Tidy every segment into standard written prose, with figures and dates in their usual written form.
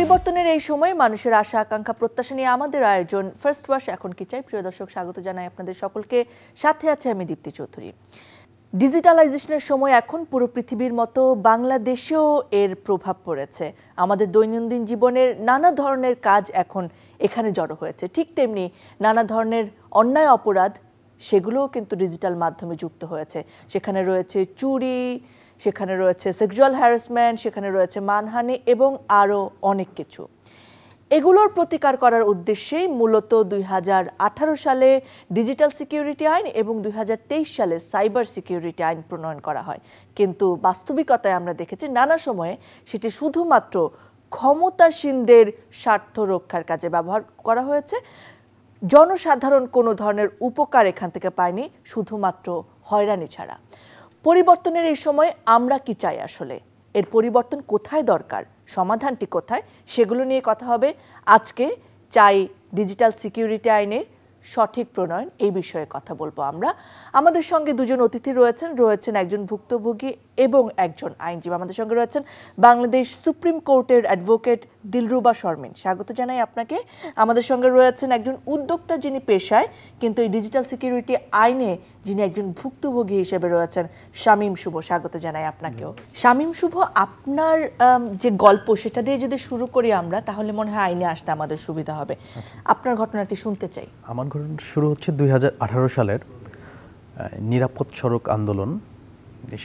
পরিবর্তনের এই সময় মানুষের আশা আকাঙ্ক্ষা প্রত্যাশা নিয়ে আমাদের আয়োজন ফার্স্ট ওয়াশ এখন কি চাই। প্রিয় দর্শক, স্বাগত জানাই আপনাদের সকলকে। সাথে আছে আমি দীপ্তি চৌধুরী। ডিজিটালাইজেশনের সময় এখন পুরো পৃথিবীর মতো বাংলাদেশেও এর প্রভাব পড়েছে। আমাদের দৈনন্দিন জীবনের নানা ধরনের কাজ এখন এখানে জড়ো হয়েছে। ঠিক তেমনি নানা ধরনের অন্যায় অপরাধ সেগুলোও কিন্তু ডিজিটাল মাধ্যমে যুক্ত হয়েছে। সেখানে রয়েছে চুরি, সেখানে রয়েছে সেক্সুয়াল হ্যারাসমেন্ট, সেখানে রয়েছে মানহানি এবং আরও অনেক কিছু। এগুলোর প্রতিকার করার উদ্দেশ্যেই মূলত 2018 সালে ডিজিটাল সিকিউরিটি আইন এবং 2023 সালে সাইবার সিকিউরিটি আইন প্রণয়ন করা হয়। কিন্তু বাস্তবিকতায় আমরা দেখেছি নানা সময়ে সেটি শুধুমাত্র ক্ষমতাসীনদের স্বার্থ রক্ষার কাজে ব্যবহার করা হয়েছে। জনসাধারণ কোনো ধরনের উপকার এখান থেকে পায়নি, শুধুমাত্র হয়রানি ছাড়া। পরিবর্তনের এই সময় আমরা কি চাই আসলে? এর পরিবর্তন কোথায় দরকার, সমাধানটি কোথায়, সেগুলো নিয়ে কথা হবে আজকে। চাই ডিজিটাল সিকিউরিটি আইনের সঠিক প্রণয়ন, এই বিষয়ে কথা বলবো আমরা। আমাদের সঙ্গে দুজন অতিথি রয়েছেন একজন ভুক্তভোগী এবং একজন আইনজীবী। আমাদের সঙ্গে রয়েছেন বাংলাদেশ সুপ্রিম কোর্টের অ্যাডভোকেট দিলরুবা শর্মিন, স্বাগত জানাই আপনাকে। আমাদের সঙ্গে রয়েছেন একজন উদ্যোক্তা যিনি পেশায় কিন্তু এই ডিজিটাল সিকিউরিটি আইনে যিনি একজন ভুক্তভোগী হিসেবে রয়েছেন, শামীম শুভ, স্বাগত জানাই আপনাকেও। শামীম শুভ, আপনার যে গল্প সেটা দিয়ে যদি শুরু করি আমরা, তাহলে মনে হয় আইনে আসতে আমাদের সুবিধা হবে। আপনার ঘটনাটি শুনতে চাই। আমার ঘটনা শুরু হচ্ছে 2018 সালের নিরাপদ সড়ক আন্দোলন।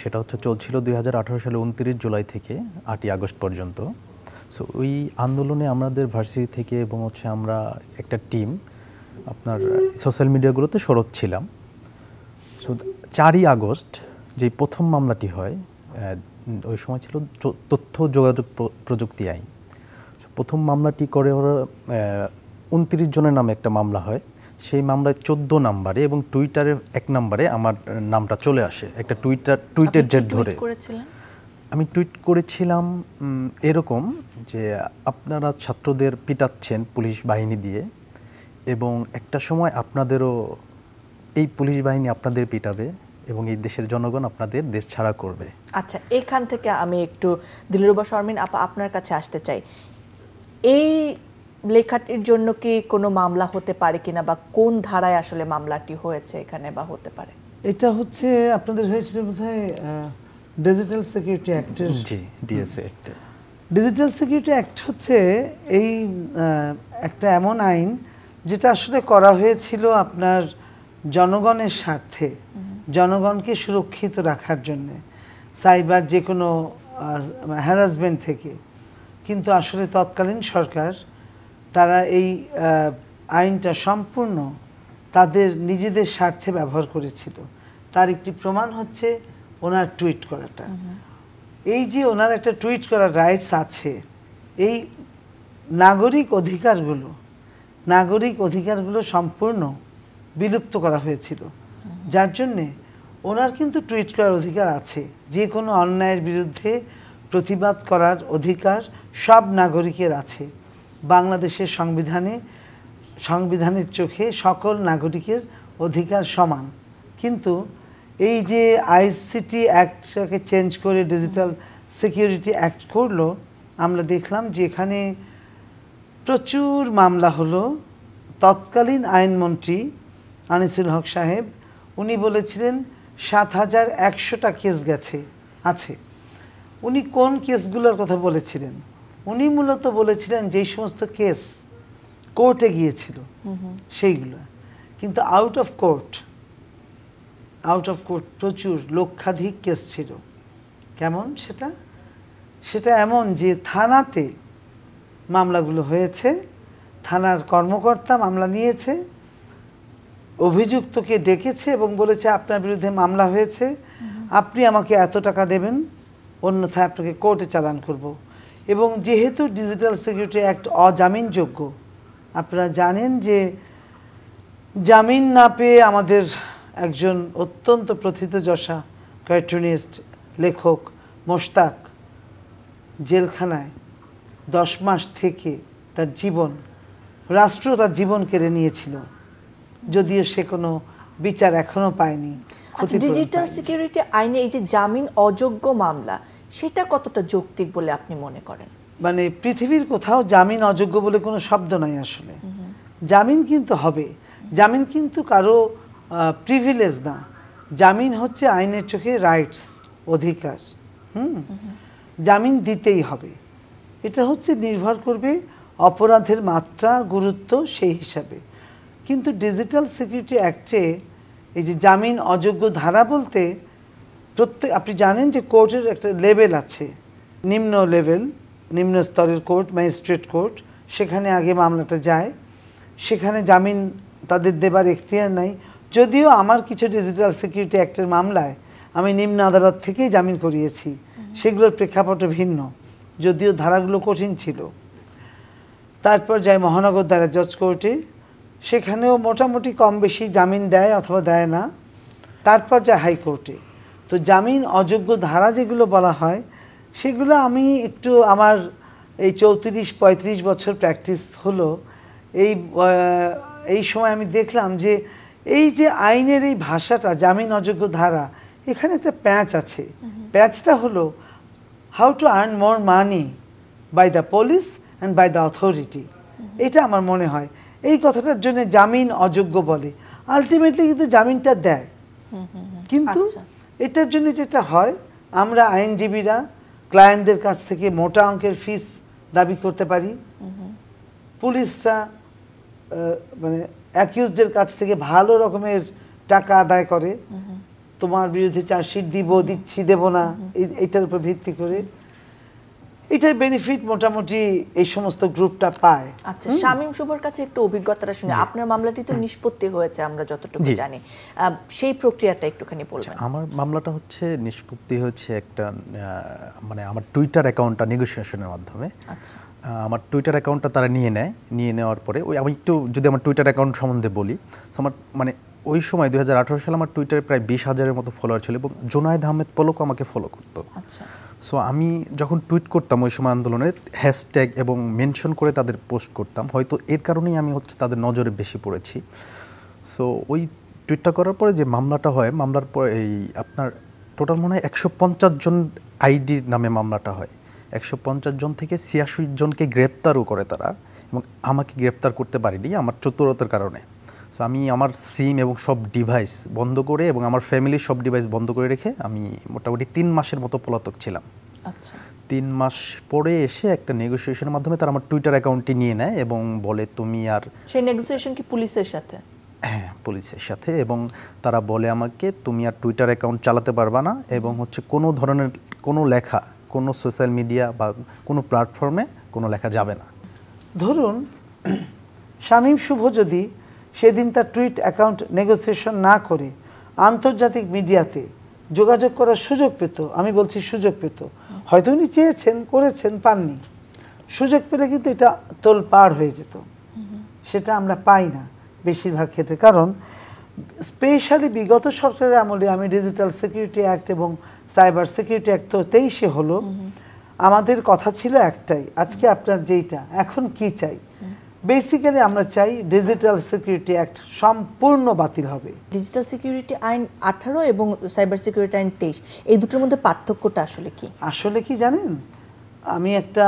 সেটা চলছিল 2018 সালে 29 জুলাই থেকে 8ই আগস্ট পর্যন্ত। সো ওই আন্দোলনে আমাদের ভার্সিটি থেকে এবং আমরা একটা টিম আপনার সোশ্যাল মিডিয়াগুলোতে সরব ছিলাম। সো 4ই আগস্ট যে প্রথম মামলাটি হয়, ওই সময় ছিল তথ্য যোগাযোগ প্রযুক্তি আইন। প্রথম মামলাটি করে ওরা 29 জনের নামে একটা মামলা হয়। সেই মামলায় 14 নম্বরে এবং টুইটারের 1 নম্বরে আমার নামটা চলে আসে। একটা টুইটের জের ধরে আমি টুইট করেছিলাম এরকম যে আপনারা ছাত্রদের পিটাচ্ছেন পুলিশ বাহিনী দিয়ে, এবং একটা সময় আপনাদেরও এই পুলিশ বাহিনী আপনাদের পিটাবে এবং এই দেশের জনগণ আপনাদের দেশ ছাড়া করবে। আচ্ছা, এখান থেকে আমি একটু দিলরুবা শর্মিন আপা আপনার কাছে আসতে চাই। এই লেখাটির জন্য কি কোনো মামলা হতে পারে কিনা, বা কোন ধারায় আসলে মামলাটি হয়েছে এখানে বা হতে পারে? এটা হচ্ছে আপনাদের হয়েছিল বোধহয় ডিজিটাল সিকিউরিটি অ্যাক্টের। জি, DSA act. Digital security act হচ্ছে এই একটা এমন আইন যেটা আসলে করা হয়েছিল আপনার জনগণের স্বার্থে, জনগণকে সুরক্ষিত রাখার জন্যে সাইবার যে কোনো হ্যারাসমেন্ট থেকে। কিন্তু আসলে তৎকালীন সরকার তারা এই আইনটা সম্পূর্ণ তাদের নিজেদের স্বার্থে ব্যবহার করেছিল। তার একটি প্রমাণ হচ্ছে ওনার টুইট করাটা। এই যে ওনার একটা টুইট করার রাইটস আছে, এই নাগরিক অধিকারগুলো সম্পূর্ণ বিলুপ্ত করা হয়েছিল। যার জন্যে ওনার কিন্তু টুইট করার অধিকার আছে। যে কোনো অন্যায়ের বিরুদ্ধে প্রতিবাদ করার অধিকার সব নাগরিকের আছে। বাংলাদেশের সংবিধানের চোখে সকল নাগরিকের অধিকার সমান। কিন্তু এই যে আইসিটি অ্যাক্টটাকে চেঞ্জ করে ডিজিটাল সিকিউরিটি অ্যাক্ট করলো, আমরা দেখলাম যে এখানে প্রচুর মামলা হলো। তৎকালীন আইনমন্ত্রী আনিসুল হক সাহেব উনি বলেছিলেন 7100টা কেস আছে। উনি কোন কেসগুলোর কথা বলেছিলেন? উনি মূলত বলেছিলেন যেই সমস্ত কেস কোর্টে গিয়েছিল সেইগুলো। কিন্তু আউট অফ কোর্ট প্রচুর লক্ষাধিক কেস ছিল। কেমন সেটা এমন যে থানাতে মামলাগুলো হয়েছে, থানার কর্মকর্তা মামলা নিয়েছে, অভিযুক্তকে ডেকেছে এবং বলেছে আপনার বিরুদ্ধে মামলা হয়েছে, আপনি আমাকে এত টাকা দেবেন, অন্যথায় আপনাকে কোর্টে চালান করব। এবং যেহেতু ডিজিটাল সিকিউরিটি অ্যাক্ট অজামিনযোগ্য, আপনারা জানেন যে জামিন না পেয়ে আমাদের একজন অত্যন্ত প্রথিতযশা কার্টুনিস্ট লেখক মোশতাক জেলখানায় 10 মাস থেকে রাষ্ট্র তার জীবন কেড়ে নিয়েছিল, যদিও সে কোনো বিচার এখনো পায়নি। ডিজিটাল সিকিউরিটি আইনে এই যে জামিন অযোগ্য মামলা, সেটা কতটা যৌক্তিক বলে আপনি মনে করেন? মানে পৃথিবীর কোথাও জামিন অযোগ্য বলে কোনো শব্দ নাই আসলে। জামিন কিন্তু হবে, জামিন কিন্তু কারো প্রিভিলেজ না, জামিন হচ্ছে আইনের চোখে রাইটস, অধিকার। জামিন দিতেই হবে, এটা হচ্ছে নির্ভর করবে অপরাধের মাত্রা গুরুত্ব সেই হিসাবে। কিন্তু ডিজিটাল সিকিউরিটি অ্যাক্টে এই যে জামিন অযোগ্য ধারা বলতে আপনি জানেন যে কোর্টের একটা লেভেল আছে, নিম্ন লেভেল, নিম্ন স্তরের কোর্ট, ম্যাজিস্ট্রেট কোর্ট, সেখানে আগে মামলাটা যায়, সেখানে জামিন তাদের দেবার এখতিয়ার নাই। যদিও আমার কিছু ডিজিটাল সিকিউরিটি অ্যাক্টের মামলায় আমি নিম্ন আদালত থেকেই জামিন করিয়েছি, সেগুলোর প্রেক্ষাপটে ভিন্ন, যদিও ধারাগুলো কঠিন ছিল। তারপর যায় মহানগর দায়রা জজ কোর্টে, সেখানেও মোটামুটি কম বেশি জামিন দেয় অথবা দেয় না। তারপর যায় হাইকোর্টে। তো জামিন অযোগ্য ধারা যেগুলো বলা হয় সেগুলো আমি একটু আমার এই 34-35 বছর প্র্যাকটিস হলো, এই সময় আমি দেখলাম যে এই যে আইনের এই ভাষাটা জামিন অযোগ্য ধারা, এখানে একটা প্যাঁচ আছে। প্যাঁচটা হলো how to earn more money by the police and by the authority. এটা আমার মনে হয় এই কথাটার জন্য জামিন অযোগ্য বলে, আলটিমেটলি কিন্তু জামিনটা দেয়। কিন্তু এটার জন্য যেটা হয়, আমরা আইনজীবীরা ক্লায়েন্টদের কাছ থেকে মোটা অঙ্কের ফিস দাবি করতে পারি, পুলিশরা মানে অ্যাকিউজদের কাছ থেকে ভালো রকমের টাকা আদায় করে, তোমার বিরুদ্ধে চার্জশিট দিচ্ছি দেব না, এটার উপর ভিত্তি করে। এটার বেনিফিট মোটামুটি এই সমস্ত গ্রুপটা পায়। আচ্ছা, শামীম শুভর কাছে একটু অভিজ্ঞতাটা শুনে, আপনার মামলাটি তো নিষ্পত্তি হয়েছে আমরা যতটুকু জানি, সেই প্রক্রিয়াটা একটুখানি বলবেন। আমার মামলাটা হচ্ছে নিষ্পত্তি হয়েছে একটা মানে আমার টুইটার অ্যাকাউন্টটা নেগোসিয়েশনের মাধ্যমে। আচ্ছা, আমার টুইটার অ্যাকাউন্টটা তারা নিয়ে নেওয়ার পরে আমি একটু যদি আমার টুইটার অ্যাকাউন্ট সম্বন্ধে বলি, আমার মানে ওই সময় 2018 সালে আমার টুইটারে প্রায় 20,000-এর মতো ফলোয়ার ছিল এবং জোনায়েদ আহমেদ পলকও আমাকে ফলো করতো। আচ্ছা। সো আমি যখন টুইট করতাম ওই সময় আন্দোলনের হ্যাশট্যাগ এবং মেনশন করে তাদের পোস্ট করতাম, হয়তো এর কারণেই আমি হচ্ছে তাদের নজরে বেশি পড়েছি। সো ওই টুইটটা করার পরে যে মামলাটা হয়, মামলার পর এই আপনার টোটাল মনে হয় 150 জন আইডির নামে মামলাটা হয়। 150 জন থেকে 86 জনকে গ্রেপ্তারও করে তারা, এবং আমাকে গ্রেপ্তার করতে পারিনি আমার চতুরতার কারণে। সো আমি আমার সিম এবং সব ডিভাইস বন্ধ করে এবং আমার ফ্যামিলির সব ডিভাইস বন্ধ করে রেখে আমি মোটামুটি 3 মাসের মতো পলাতক ছিলাম। আচ্ছা। 3 মাস পরে এসে একটা নেগোসিয়েশনের মাধ্যমে তারা আমার টুইটার অ্যাকাউন্টটি নিয়ে নেয় এবং বলে তুমি আর, সেই নেগোসিয়েশন কি পুলিশের সাথে? হ্যাঁ, পুলিশের সাথে। এবং তারা বলে আমাকে তুমি আর টুইটার অ্যাকাউন্ট চালাতে পারবা না এবং হচ্ছে কোনো ধরনের কোনো লেখা কোনো সোশ্যাল মিডিয়া বা কোনো প্ল্যাটফর্মে কোনো লেখা যাবে না। ধরুন শামীম শুভ যদি সেদিন তার টুইট অ্যাকাউন্ট নেগোসিয়েশন না করে আন্তর্জাতিক মিডিয়াতে যোগাযোগ করার সুযোগ পেত, আমি বলছি সুযোগ পেত, হয়তো উনি চেয়েছেন করেছেন পাননি, সুযোগ পেলে কিন্তু এটা তোলপাড় হয়ে যেত। সেটা আমরা পাই না বেশিরভাগ ক্ষেত্রে, কারণ স্পেশালি বিগত সরকারের আমলে আমি ডিজিটাল সিকিউরিটি অ্যাক্ট এবং সাইবার সিকিউরিটি অ্যাক্ট তো 23-এ হলো, আমাদের কথা ছিল একটাই, আজকে আপনার যেইটা এখন কি চাই, বেসিক্যালি আমরা চাই ডিজিটাল সিকিউরিটি অ্যাক্ট সম্পূর্ণ বাতিল হবে। ডিজিটাল সিকিউরিটি আইন 18 এবং সাইবার সিকিউরিটি আইন 23, এই দুটোর মধ্যে পার্থক্যটা আসলে কি? আসলে কি জানেন, আমি একটা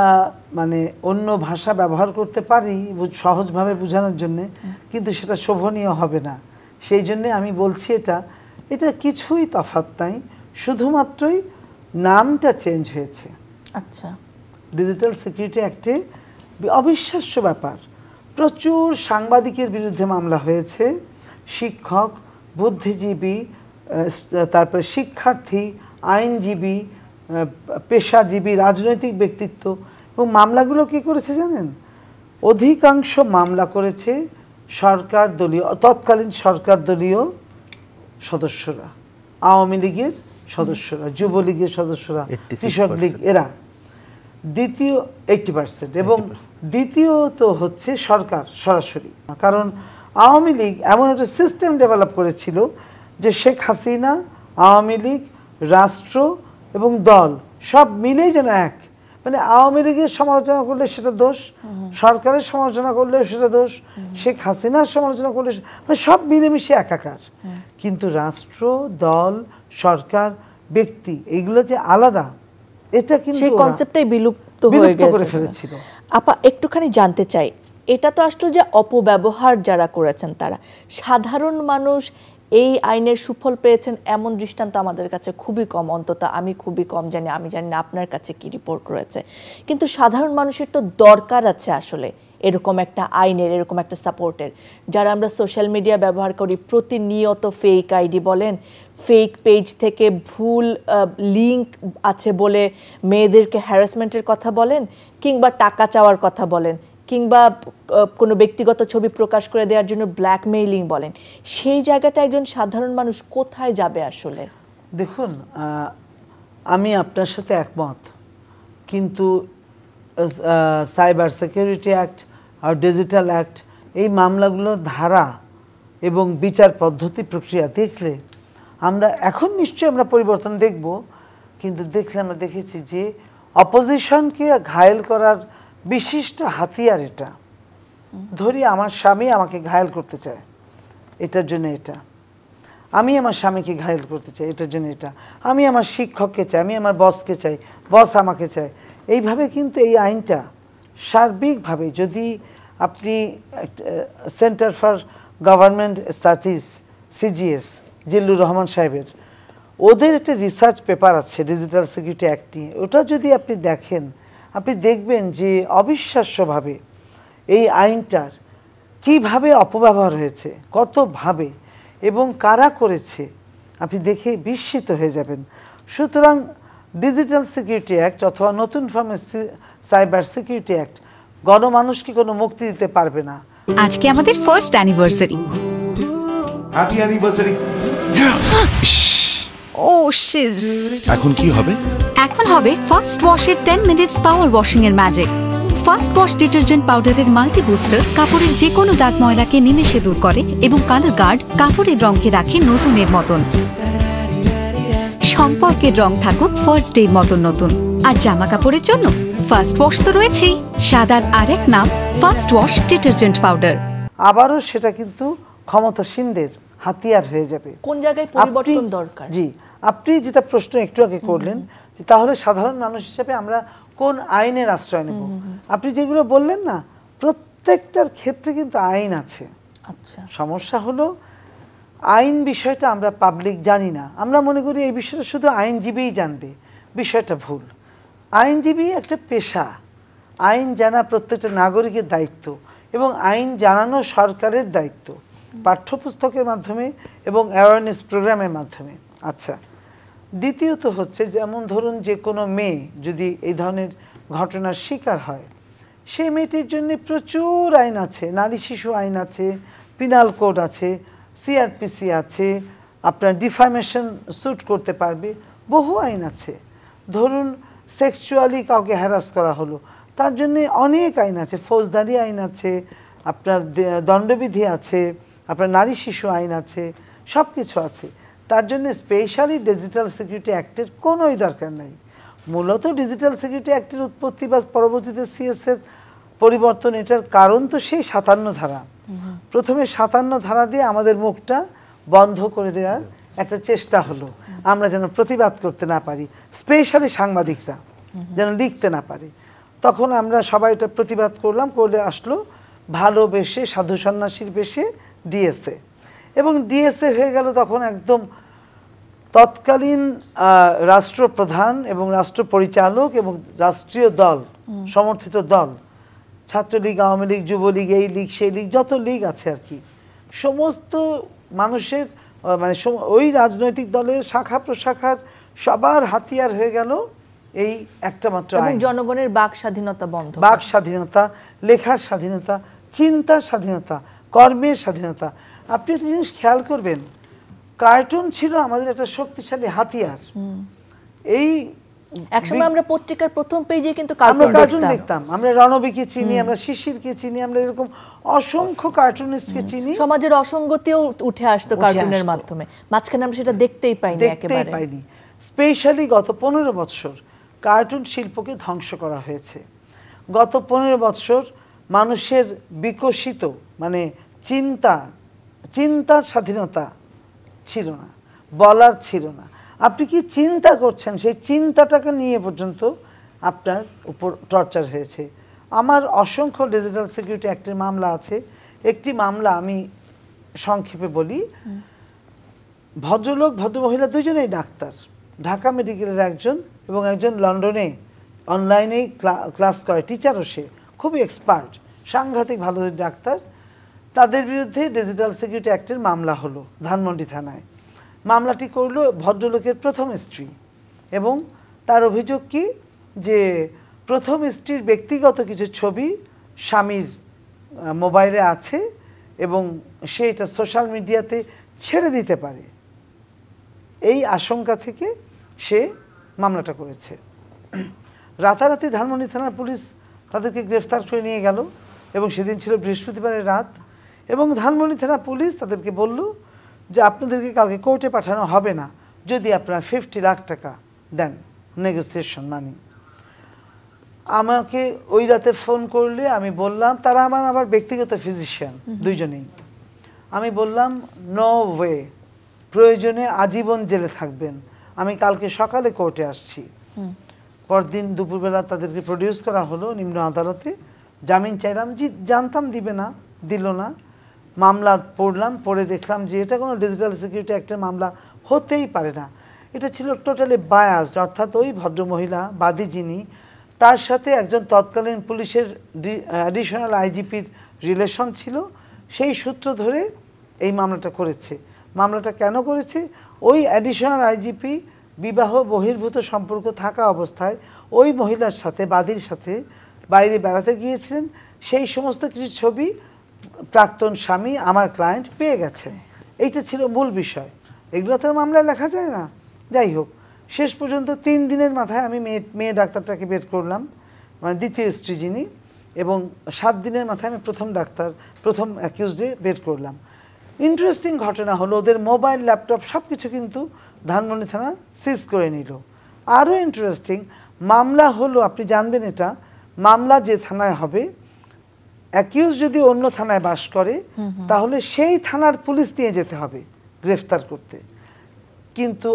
মানে অন্য ভাষা ব্যবহার করতে পারি সহজভাবে বোঝানোর জন্য, কিন্তু সেটা শোভনীয় হবে না, সেই জন্যে আমি বলছি এটা কিছুই তফাৎ নাই, শুধুমাত্রই নামটা চেঞ্জ হয়েছে। আচ্ছা। ডিজিটাল সিকিউরিটি অ্যাক্টে অবিশ্বাস্য ব্যাপার, প্রচুর সাংবাদিকের বিরুদ্ধে মামলা হয়েছে, শিক্ষক, বুদ্ধিজীবী, তারপর শিক্ষার্থী, আইনজীবী, পেশাজীবী, রাজনৈতিক ব্যক্তিত্ব, এবং মামলাগুলো কে করেছে জানেন? অধিকাংশ মামলা করেছে সরকার দলীয়, তৎকালীন সরকার দলীয় সদস্যরা, আওয়ামী লীগের সদস্যরা, যুবলীগের সদস্যরা, কৃষক লীগ, এরা দ্বিতীয় 80%, এবং দ্বিতীয়ত হচ্ছে সরকার সরাসরি। কারণ আওয়ামী লীগ এমন একটা সিস্টেম ডেভেলপ করেছিল যে শেখ হাসিনা, আওয়ামী লীগ, রাষ্ট্র এবং দল সব মিলেই যেন এক, মানে আওয়ামী লীগের সমালোচনা করলে সেটা দোষ, সরকারের সমালোচনা করলে সেটা দোষ, শেখ হাসিনার সমালোচনা করলে মানে সব মিলেমিশে একাকার। কিন্তু রাষ্ট্র, দল, সরকার, ব্যক্তি, এইগুলো যে আলাদা, এটা কিন্তু সেই কনসেপ্টটাই বিলুপ্ত হয়ে গেছে। আপা একটুখানি জানতে চাই, এটা তো আসলে যে অপব্যবহার যারা করেছেন তারা, সাধারণ মানুষ এই আইনের সুফল পেয়েছেন এমন দৃষ্টান্ত আমাদের কাছে খুবই কম, অন্তত আমি খুবই কম জানি। আমি জানি না আপনার কাছে কি রিপোর্ট রয়েছে, কিন্তু সাধারণ মানুষের তো দরকার আছে আসলে এরকম একটা আইনের, এরকম একটা সাপোর্টের। যারা আমরা সোশ্যাল মিডিয়া ব্যবহার করি, প্রতিনিয়ত ফেক আইডি বলেন, ফেক পেজ থেকে ভুল লিঙ্ক আছে বলে মেয়েদেরকে হ্যারাসমেন্টের কথা বলেন, কিংবা টাকা চাওয়ার কথা বলেন, কিংবা কোনো ব্যক্তিগত ছবি প্রকাশ করে দেওয়ার জন্য ব্ল্যাকমেইলিং বলেন, সেই জায়গাটা একজন সাধারণ মানুষ কোথায় যাবে আসলে? দেখুন, আমি আপনার সাথে একমত, কিন্তু সাইবার সিকিউরিটি অ্যাক্ট আর ডিজিটাল অ্যাক্ট, এই মামলাগুলোর ধারা এবং বিচার পদ্ধতি প্রক্রিয়া দেখলে আমরা এখন নিশ্চয়ই আমরা পরিবর্তন দেখব, কিন্তু দেখলে আমরা দেখেছি যে অপোজিশনকে ঘায়েল করার বিশিষ্ট হাতিয়ার এটা। ধরি আমার স্বামী আমাকে ঘায়েল করতে চায়, এটার জন্য এটা। আমি আমার স্বামীকে ঘায়েল করতে চাই, এটার জন্য এটা। আমি আমার শিক্ষককে চাই, আমি আমার বসকে চাই, বস আমাকে চায়। এইভাবে কিন্তু এই আইনটা সার্বিকভাবে, যদি আপনি centre for government studies CGS, Zillur Rahman সাহেবের, ওদের একটা রিসার্চ পেপার আছে ডিজিটাল সিকিউরিটি অ্যাক্ট নিয়ে, ওটা যদি আপনি দেখেন, আপনি দেখবেন যে অবিশ্বাস্যভাবে এই আইনটার কিভাবে অপব্যবহার হয়েছে, কতভাবে এবং কারা করেছে, আপনি দেখে বিস্মিত হয়ে যাবেন। সুতরাং ডিজিটাল সিকিউরিটি অ্যাক্ট অথবা নতুন ফর্মের সাইবার সিকিউরিটি অ্যাক্ট গণমানুষকে কোনো মুক্তি দিতে পারবে না। আজকে আমাদের ফার্স্ট অ্যানিভার্সারি। Happy anniversary. ও শিজ, এখন কি হবে? এখন হবে ফার্স্ট ওয়াশের 10 মিনিটস পাওয়ার ওয়াশিং এর ম্যাজিক। ফার্স্ট ওয়াশ ডিটারজেন্ট পাউডারের মাল্টি বুস্টার কাপড়ের যে কোনো দাগ ময়লাকে নিমেষে দূর করে এবং কালার গার্ড কাপড়ের রঙকে রাখে নতুনের মতন। সম্পর্কের রং থাকুক ফার্স্ট ডের মতন নতুন। আর জামা কাপড়ের জন্য ফার্স্ট ওয়াশ তো রয়েছেই, সাদার আরেক নাম ফার্স্ট ওয়াশ ডিটারজেন্ট পাউডার। আবারও সেটা কিন্তু ক্ষমতাসীনদের হাতিয়ার হয়ে যাবে। কোন জায়গায় পরিবর্তন দরকার? জি, আপনি যেটা প্রশ্ন একটু আগে করলেন যে তাহলে সাধারণ মানুষ হিসেবে আমরা কোন আইনের আশ্রয় নেব, আপনি যেগুলো বললেন না, প্রত্যেকটার ক্ষেত্রে কিন্তু আইন আছে। আচ্ছা, সমস্যা হলো আইন বিষয়টা আমরা পাবলিক জানি না। আমরা মনে করি এই বিষয়টা শুধু আইনজীবীই জানবে, বিষয়টা ভুল। আইনজীবী একটা পেশা, আইন জানা প্রত্যেকটা নাগরিকের দায়িত্ব এবং আইন জানানো সরকারের দায়িত্ব, পাঠ্যপুস্তকের মাধ্যমে এবং অ্যাওয়ারনেস প্রোগ্রামের মাধ্যমে। আচ্ছা, দ্বিতীয়ত হচ্ছে, যেমন ধরুন যে কোনো মেয়ে যদি এই ধরনের ঘটনার শিকার হয়, সেই মেয়েটির জন্য প্রচুর আইন আছে, নারী শিশু আইন আছে, পিনাল কোড আছে, সিআরপিসি আছে, আপনার ডিফামেশন স্যুট করতে পারবে, বহু আইন আছে। ধরুন সেক্সুয়ালি কাউকে হ্যারাস করা হলো, তার জন্য অনেক আইন আছে, ফৌজদারি আইন আছে, আপনার দণ্ডবিধি আছে, আপনার নারী শিশু আইন আছে, সব কিছু আছে। তার জন্য স্পেশালি ডিজিটাল সিকিউরিটি অ্যাক্টের কোনোই দরকার নাই। মূলত ডিজিটাল সিকিউরিটি অ্যাক্টের উৎপত্তি বা পরবর্তীতে সিএসের পরিবর্তন, এটার কারণ তো সেই 57 ধারা। প্রথমে 57 ধারা দিয়ে আমাদের মুখটা বন্ধ করে দেওয়ার একটা চেষ্টা হলো, আমরা যেন প্রতিবাদ করতে না পারি, স্পেশালি সাংবাদিকরা যেন লিখতে না পারে। তখন আমরা সবাই এটা প্রতিবাদ করলাম, করে আসলো ভালোবেসে সাধু সন্ন্যাসীর বেশে ডিএসএ, এবং ডিএসএ হয়ে গেল তখন একদম তৎকালীন রাষ্ট্রপ্রধান এবং রাষ্ট্র পরিচালক এবং রাষ্ট্রীয় দল সমর্থিত দল, ছাত্রলীগ, আওয়ামী লীগ, যুবলীগ, এই লীগ সেই লীগ, যত লীগ আছে আর কি, সমস্ত মানুষের মানে ওই রাজনৈতিক দলের শাখা প্রশাখার সবার হাতিয়ার হয়ে গেল এই একটা মাত্র আইন। জনগণের বাক স্বাধীনতা বন্ধ, বাক স্বাধীনতা, লেখার স্বাধীনতা, চিন্তার স্বাধীনতা, কর্মের স্বাধীনতা। আপনি একটা জিনিস খেয়াল করবেন, কার্টুন ছিল আমাদের একটা শক্তিশালী হাতিয়ার। এই একসময় আমরা পত্রিকার প্রথম পেজে কিন্তু কার্টুন দেখতাম, আমরা রণবীকে চিনি, আমরা শিশিরকে চিনি, আমরা এরকম অসংখ্য কার্টুনিস্টকে চিনি। সমাজের অসঙ্গতিও উঠে আসতো কার্টুনের মাধ্যমে, মাঝখানে আমরা সেটা দেখতেই পাইনি, একেবারে পাইনি। স্পেশালি গত 15 বছর কার্টুন শিল্পকে ধ্বংস করা হয়েছে। গত 15 বছর মানুষের বিকশিত মানে চিন্তার স্বাধীনতা ছিল না, বলার ছিল না। আপনি কি চিন্তা করছেন সেই চিন্তাটাকে নিয়ে পর্যন্ত আপনার উপর টর্চার হয়েছে। আমার অসংখ্য ডিজিটাল সিকিউরিটি অ্যাক্টের মামলা আছে। একটি মামলা আমি সংক্ষেপে বলি। ভদ্রলোক ভদ্রমহিলা দুজনেই ডাক্তার, ঢাকা মেডিকেলের একজন এবং একজন লন্ডনে অনলাইনেই ক্লাস করে, টিচারও সে, খুবই এক্সপার্ট, সাংঘাতিক ভালো ডাক্তার। তাদের বিরুদ্ধে ডিজিটাল সিকিউরিটি অ্যাক্টের মামলা হলো ধানমন্ডি থানায়। মামলাটি করলো ভদ্রলোকের প্রথম স্ত্রী এবং তার অভিযোগ কি যে প্রথম স্ত্রীর ব্যক্তিগত কিছু ছবি স্বামীর মোবাইলে আছে এবং সে এটা সোশ্যাল মিডিয়াতে ছেড়ে দিতে পারে, এই আশঙ্কা থেকে সে মামলাটা করেছে। রাতারাতি ধানমন্ডি থানার পুলিশ তাদেরকে গ্রেফতার করে নিয়ে গেল এবং সেদিন ছিল বৃহস্পতিবারের রাত এবং ধানমন্ডি থানা পুলিশ তাদেরকে বলল যে আপনাদেরকে কালকে কোর্টে পাঠানো হবে না যদি আপনারা 50 লাখ টাকা দেন নেগোসিয়েশন মানি। আমাকে ওই রাতে ফোন করলে আমি বললাম, তারা আমার আবার ব্যক্তিগত ফিজিশিয়ান দুইজনেই, আমি বললাম নো ওয়ে, প্রয়োজনে আজীবন জেলে থাকবেন, আমি কালকে সকালে কোর্টে আসছি। পরদিন দুপুরবেলা তাদেরকে প্রডিউস করা হলো নিম্ন আদালতে, জামিন চাইলাম, জানতাম দিবে না, দিল না। মামলা পড়লাম, পড়ে দেখলাম যে এটা কোনো ডিজিটাল সিকিউরিটি অ্যাক্টের মামলা হতেই পারে না। এটা ছিল টোটালি বায়াসড, অর্থাৎ ওই ভদ্রমহিলা বাদী যিনি, তার সাথে একজন তৎকালীন পুলিশের অ্যাডিশনাল আইজিপির রিলেশন ছিল, সেই সূত্র ধরে এই মামলাটা করেছে। মামলাটা কেন করেছে? ওই অ্যাডিশনাল আইজিপি বিবাহ বহির্ভূত সম্পর্ক থাকা অবস্থায় ওই মহিলার সাথে, বাদীর সাথে বাইরে বেড়াতে গিয়েছিলেন, সেই সমস্ত কিছু ছবি প্রাক্তন স্বামী আমার ক্লায়েন্ট পেয়ে গেছে। এইটা ছিল মূল বিষয়। এগুলো তো মামলায় লেখা যায় না। যাই হোক, শেষ পর্যন্ত 3 দিনের মাথায় আমি মেয়ে ডাক্তারটাকে বের করলাম, মানে দ্বিতীয় স্ত্রী যিনি, এবং 7 দিনের মাথায় আমি প্রথম অ্যাকিউজডে বের করলাম। ইন্টারেস্টিং ঘটনা হলো ওদের মোবাইল, ল্যাপটপ সব কিছু কিন্তু ধানমন্ডি থানা সিজ করে নিল। আরও ইন্টারেস্টিং, মামলা হলো, আপনি জানবেন এটা, মামলা যে থানায় হবে, অ্যাকিউজ যদি অন্য থানায় বাস করে তাহলে সেই থানার পুলিশ নিয়ে যেতে হবে গ্রেফতার করতে। কিন্তু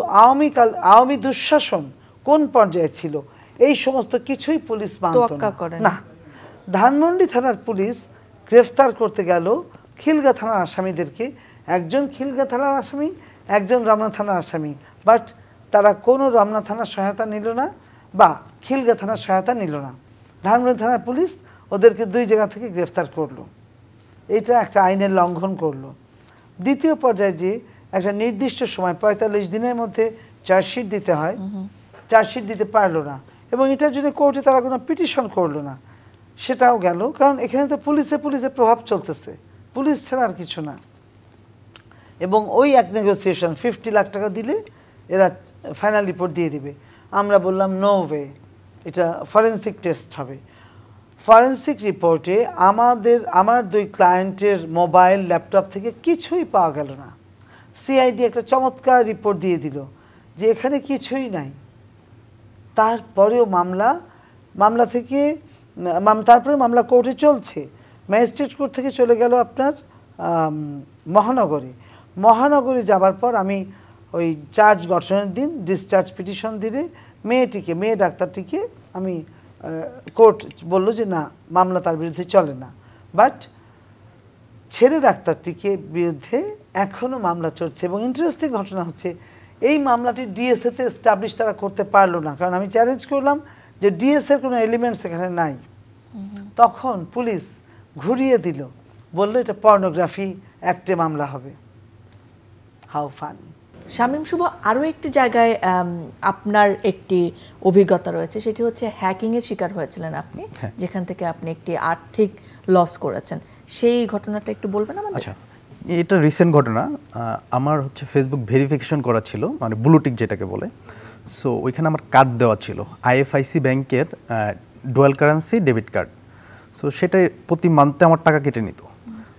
আওয়ামী দুঃশাসন কোন পর্যায়ে ছিল, এই সমস্ত কিছুই পুলিশ মানত না। ধানমন্ডি থানার পুলিশ গ্রেফতার করতে গেল খিলগা থানার আসামিদেরকে, একজন খিলগা থানার আসামি, একজন রমনা থানার আসামি, বাট তারা কোনো রমনা থানার সহায়তা নিল না বা খিলগা থানার সহায়তা নিল না। ধানমন্ডি থানার পুলিশ ওদেরকে 2 জায়গা থেকে গ্রেফতার করলো। এইটা একটা আইনের লঙ্ঘন করলো। দ্বিতীয় পর্যায়ে যে একটা নির্দিষ্ট সময় 45 দিনের মধ্যে চার্জশিট দিতে হয়, চার্জশিট দিতে পারলো না এবং এটার জন্য কোর্টে তারা কোনো পিটিশন করলো না, সেটাও গেল। কারণ এখানে তো পুলিশের প্রভাব চলতেছে, পুলিশ ছাড়া আর কিছু না। এবং ওই এক নেগোসিয়েশন 50 লাখ টাকা দিলে এরা ফাইনাল রিপোর্ট দিয়ে দিবে। আমরা বললাম নো ওয়ে, এটা ফরেন্সিক টেস্ট হবে। ফরেন্সিক রিপোর্টে আমার 2 ক্লায়েন্টের মোবাইল, ল্যাপটপ থেকে কিছুই পাওয়া গেল না। সিআইডি একটা চমৎকার রিপোর্ট দিয়ে দিল যে এখানে কিছুই নাই। তারপরেও তারপরে মামলা কোর্টে চলছে। ম্যাজিস্ট্রেট কোর্ট থেকে চলে গেল আপনার মহানগরে যাবার পর আমি ওই চার্জ গঠনের দিন ডিসচার্জ পিটিশন দিলে মেয়ে ডাক্তারটিকে আমি কোর্ট বলল যে না, মামলা তার বিরুদ্ধে চলে না, বাট ছেলে ডাক্তারটিকে বিরুদ্ধে এখনও মামলা চলছে। এবং ইন্টারেস্টিং ঘটনা হচ্ছে, এই মামলাটি ডিএসএতে এস্টাবলিশ তারা করতে পারলো না, কারণ আমি চ্যালেঞ্জ করলাম যে ডিএসএর কোনো এলিমেন্টস এখানে নাই। তখন পুলিশ ঘুরিয়ে দিল, বলল এটা পর্নোগ্রাফি অ্যাক্টে মামলা হবে। How funny. শামীম শুভ, আরও একটি জায়গায় আপনার একটি অভিজ্ঞতা রয়েছে, সেটি হচ্ছে হ্যাকিংয়ের শিকার হয়েছিলেন আপনি, যেখান থেকে আপনি একটি আর্থিক লস করেছেন। সেই ঘটনাটা একটু বলবেন আমাদের? আচ্ছা, এটা রিসেন্ট ঘটনা। আমার হচ্ছে ফেসবুক ভেরিফিকেশন করা ছিল, মানে ব্লুটিক যেটাকে বলে। সো ওইখানে আমার কার্ড দেওয়া ছিল, আইএফআইসি ব্যাংকের dual currency debit card. So সেটা প্রতি মান্থে আমার টাকা কেটে নিত।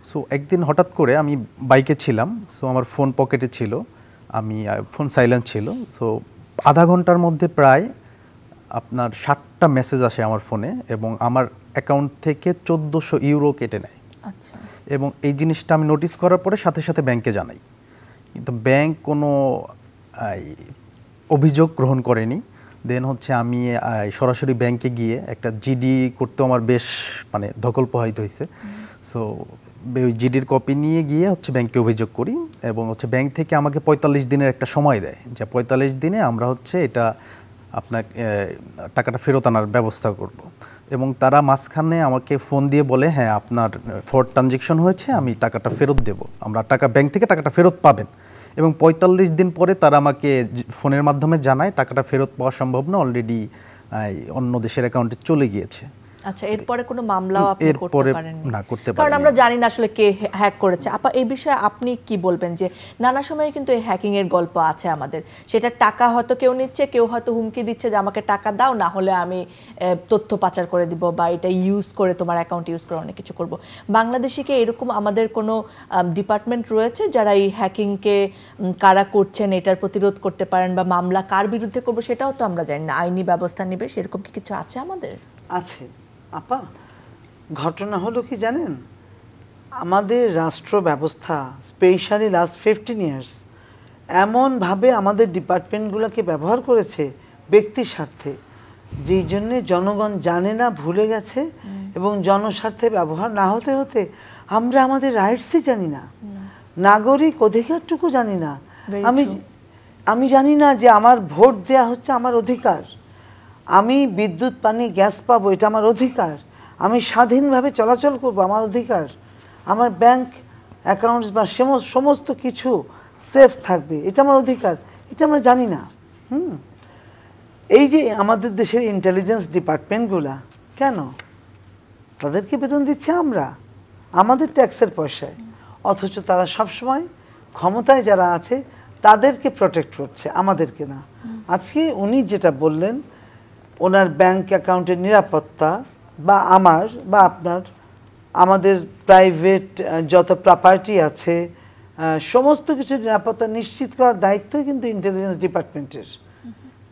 সো একদিন হঠাৎ করে আমি বাইকে ছিলাম, সো আমার ফোন পকেটে ছিল, ফোন সাইলেন্ট ছিল। সো আধা ঘন্টার মধ্যে প্রায় আপনার 60টা মেসেজ আসে আমার ফোনে এবং আমার অ্যাকাউন্ট থেকে 1400 ইউরো কেটে নেয়। আচ্ছা। এবং এই জিনিসটা আমি নোটিস করার পরে সাথে সাথে ব্যাংকে জানাই, কিন্তু ব্যাংক কোনো অভিযোগ গ্রহণ করেনি। দেন হচ্ছে আমি সরাসরি ব্যাংকে গিয়ে একটা জিডি করতেও আমার বেশ মানে ধকল পোহাইতে হয়েছে। সো ওই জিডির কপি নিয়ে গিয়ে হচ্ছে ব্যাংকে অভিযোগ করি এবং হচ্ছে ব্যাংক থেকে আমাকে 45 দিনের একটা সময় দেয়, যে 45 দিনে আমরা হচ্ছে এটা আপনার টাকাটা ফেরত আনার ব্যবস্থা করব। এবং তারা মাঝখানে আমাকে ফোন দিয়ে বলে হ্যাঁ আপনার ফ্রড ট্রানজ্যাকশন হয়েছে, আমি টাকাটা ফেরত দেব, আমরা ব্যাংক থেকে টাকাটা ফেরত পাবেন। এবং 45 দিন পরে তারা আমাকে ফোনের মাধ্যমে জানায় টাকাটা ফেরত পাওয়া সম্ভব না, অলরেডি অন্য দেশের অ্যাকাউন্টে চলে গিয়েছে। আচ্ছা, এরপরে কোনো মামলাও আপনি করতে পারেননি? না, করতে পারিনি, কারণ আমরা জানি না আসলে কে হ্যাক করেছে। আপা, এই বিষয়ে আপনি কি বলবেন যে নানা সময়ে কিন্তু এই হ্যাকিং এর গল্প আছে আমাদের, সেটা টাকা হয়তো কেউ নিচ্ছে, কেউ হয়তো হুমকি দিচ্ছে যে আমাকে টাকা দাও, না হলে আমি তথ্য পাচার করে দিব বা এটা ইউজ করে তোমার অ্যাকাউন্ট ইউজ করে অনেক কিছু করব। বাংলাদেশে কি এরকম আমাদের কোনো ডিপার্টমেন্ট রয়েছে যারা এই হ্যাকিংকে কারা করছেন এটার প্রতিরোধ করতে পারেন, বা মামলা কার বিরুদ্ধে করবো সেটাও তো আমরা জানি না, আইনি ব্যবস্থা নেবে সেরকম কি কিছু আছে আমাদের? আছে আপা, ঘটনা হলো কি জানেন, আমাদের রাষ্ট্র ব্যবস্থা স্পেশালি লাস্ট 15 ইয়ার্স এমনভাবে আমাদের ডিপার্টমেন্টগুলোকে ব্যবহার করেছে ব্যক্তি স্বার্থে, যেই জন্যে জনগণ জানে না, ভুলে গেছে, এবং জনস্বার্থে ব্যবহার না হতে হতে আমরা আমাদের রাইটসই জানি না, নাগরিক অধিকারটুকু জানি না। আমি জানি না যে আমার ভোট দেয়া হচ্ছে আমার অধিকার, আমি বিদ্যুৎ পানি গ্যাস পাবো এটা আমার অধিকার, আমি স্বাধীনভাবে চলাচল করব আমার অধিকার, আমার ব্যাংক অ্যাকাউন্টস বা সমস্ত কিছু সেফ থাকবে এটা আমার অধিকার, এটা আমরা জানি না। এই যে আমাদের দেশের ইন্টেলিজেন্স ডিপার্টমেন্টগুলা কেন তাদেরকে বেতন দিচ্ছে আমরা আমাদের ট্যাক্সের পয়সায়, অথচ তারা সবসময় ক্ষমতায় যারা আছে তাদেরকে প্রোটেক্ট করছে, আমাদেরকে না। আজকে উনি যেটা বললেন ওনার ব্যাংক অ্যাকাউন্টের নিরাপত্তা বা আমার বা আপনার আমাদের প্রাইভেট যত প্রপার্টি আছে সমস্ত কিছু নিরাপত্তা নিশ্চিত করার দায়িত্বই কিন্তু ইন্টেলিজেন্স ডিপার্টমেন্টের।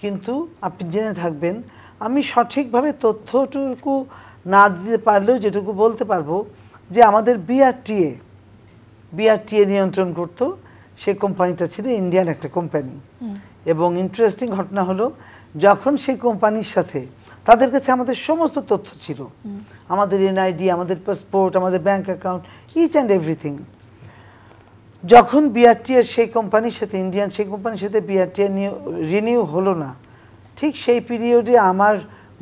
কিন্তু আপনি জেনে থাকবেন আমি সঠিকভাবে তথ্যটুকু না দিতে পারলেও যেটুকু বলতে পারবো যে আমাদের বিআরটিএ নিয়ন্ত্রণ করতো, সেই কোম্পানিটা ছিল ইন্ডিয়ান একটা কোম্পানি। এবং ইন্টারেস্টিং ঘটনা হলো যখন সেই কোম্পানির সাথে তাদের কাছে আমাদের সমস্ত তথ্য ছিল, আমাদের এনআইডি, আমাদের পাসপোর্ট, আমাদের bank account, each and everything. যখন বিআরটিএর সেই কোম্পানির সাথে ইন্ডিয়ান সেই কোম্পানির সাথে বিআরটিএ রিনিউ হলো না, ঠিক সেই পিরিয়ডে আমার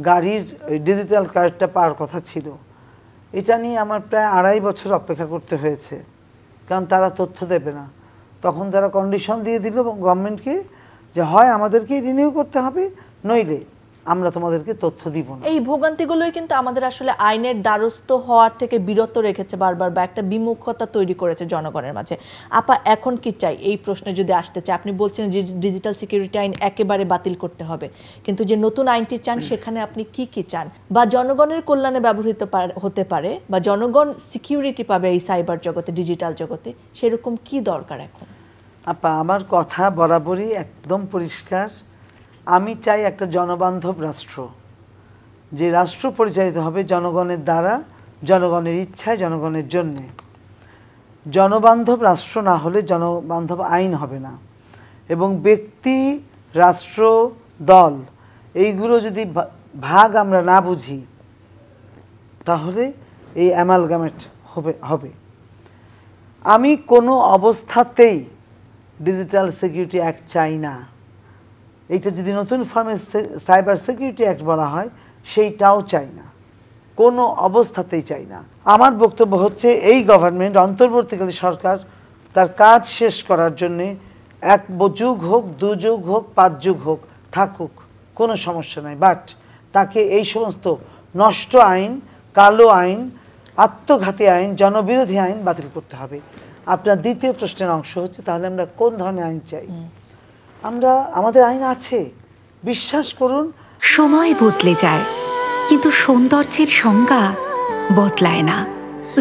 গাড়ির ডিজিটাল কার্ডটা পাওয়ার কথা ছিল। এটা নিয়ে আমার প্রায় 2.5 বছর অপেক্ষা করতে হয়েছে, কারণ তারা তথ্য দেবে না। তখন তারা কন্ডিশন দিয়ে দিল গভর্নমেন্টকে যে হয় আমাদেরকে রিনিউ করতে হবে, নইলে আমরা তোমাদেরকে তথ্য দিব না। এই ভোগান্তিগুলোই কিন্তু আমাদের আসলে আইনের দ্বারস্থ হওয়ার থেকে বিরত রেখেছে বারবার, বা একটা বিমুখতা তৈরি করেছে জনগণের মাঝে। আপা, এখন কি চাই এই প্রশ্নে যদি আসতে চাই, আপনি বলছেন যে ডিজিটাল সিকিউরিটি আইন একেবারে বাতিল করতে হবে, কিন্তু যে নতুন আইনটি চান সেখানে আপনি কি চান, বা জনগণের কল্যাণে ব্যবহৃত হতে পারে, বা জনগণ সিকিউরিটি পাবে এই সাইবার জগতে, ডিজিটাল জগতে, সেরকম কি দরকার এখন? আপা, আমার কথা বরাবরই একদম পরিষ্কার, আমি চাই একটা জনবান্ধব রাষ্ট্র, যে রাষ্ট্র পরিচালিত হবে জনগণের দ্বারা, জনগণের ইচ্ছায়, জনগণের জন্যে। জনবান্ধব রাষ্ট্র না হলে জনবান্ধব আইন হবে না, এবং ব্যক্তি, রাষ্ট্র, দল এইগুলো যদি ভাগ আমরা না বুঝি তাহলে এই অ্যামালগামেট হবে। আমি কোনো অবস্থাতেই ডিজিটাল সিকিউরিটি অ্যাক্ট চাই না। এইটা যদি নতুন ফর্মে সাইবার সিকিউরিটি অ্যাক্ট বলা হয় সেইটাও চাই না, কোনো অবস্থাতেই চাই না। আমার বক্তব্য হচ্ছে এই গভর্নমেন্ট, অন্তর্বর্তীকালীন সরকার তার কাজ শেষ করার জন্যে 1 যুগ হোক, 2 যুগ হোক, 5 যুগ হোক থাকুক, কোনো সমস্যা নাই, বাট তাকে এই সমস্ত নষ্ট আইন, কালো আইন, আত্মঘাতী আইন, জনবিরোধী আইন বাতিল করতে হবে। আপনার দ্বিতীয় প্রশ্নের অংশ হচ্ছে তাহলে আমরা কোন ধরনের আইন চাই? আমাদের আইন আছে, বিশ্বাস করুন। সময় বদলে যায় কিন্তু সৌন্দর্যের সংজ্ঞা বদলায় না,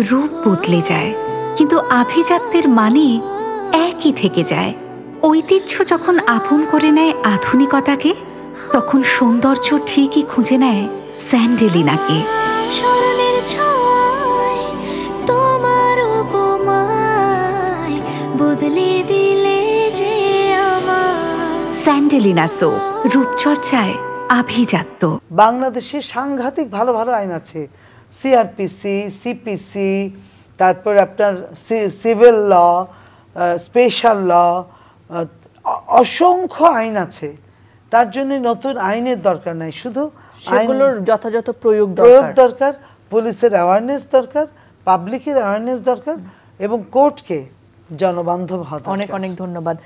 রূপ বদলে যায় কিন্তু আভিজাত্যের মানে একই থেকে যায়। ঐতিহ্য যখন আপন করে নেয় আধুনিকতাকে, তখন সৌন্দর্য ঠিকই খুঁজে নেয় স্যান্ডেলিনাকে। স্মরণের ছয় তোমার উপমায় বদলে দিলে যে আমার। স্যান্ডেলিনা সো, রূপচর্চায় আভিজাত্য। বাংলাদেশে সাংঘাতিক ভালো ভালো আইন আছে, সিআরপিসি, সিপিসি, তারপর আপনার সিভিল ল, স্পেশাল ল, অসংখ্য আইন আছে। তার জন্য নতুন আইনের দরকার নাই, শুধু সেগুলোর যথাযথ প্রয়োগ দরকার, পুলিশের অ্যাওয়ারনেস দরকার, পাবলিকের অ্যাওয়ারনেস দরকার, এবং কোর্টকে জনবান্ধব হওয়া। অনেক অনেক ধন্যবাদ।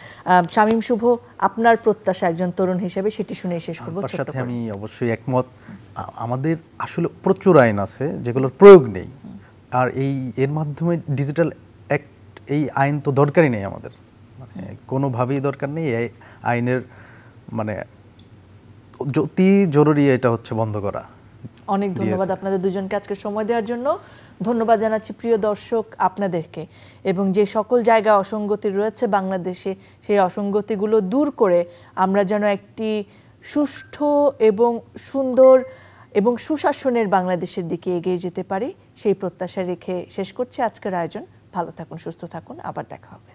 শামীম শুভ, আপনার প্রত্যাশা একজন তরুণ হিসেবে সেটি শুনে শেষ করব। তার সাথে আমি অবশ্যই একমত। আমাদের আসলে প্রচুর আইন আছে যেগুলোর প্রয়োগ নেই, আর এর মাধ্যমে ডিজিটাল অ্যাক্ট, এই আইন তো দরকারই নেই আমাদের, মানে কোনোভাবেই দরকার নেই। এই আইনের মানে অতি জরুরি এটা হচ্ছে বন্ধ করা। অনেক ধন্যবাদ আপনাদের দুজনকে আজকে সময় দেওয়ার জন্য। ধন্যবাদ জানাচ্ছি প্রিয় দর্শক আপনাদেরকে, এবং যে সকল জায়গায় অসঙ্গতি রয়েছে বাংলাদেশে, সেই অসঙ্গতিগুলো দূর করে আমরা যেন একটি সুষ্ঠু এবং সুন্দর এবং সুশাসনের বাংলাদেশের দিকে এগিয়ে যেতে পারি, সেই প্রত্যাশা রেখে শেষ করছি আজকের আয়োজন। ভালো থাকুন, সুস্থ থাকুন, আবার দেখা হবে।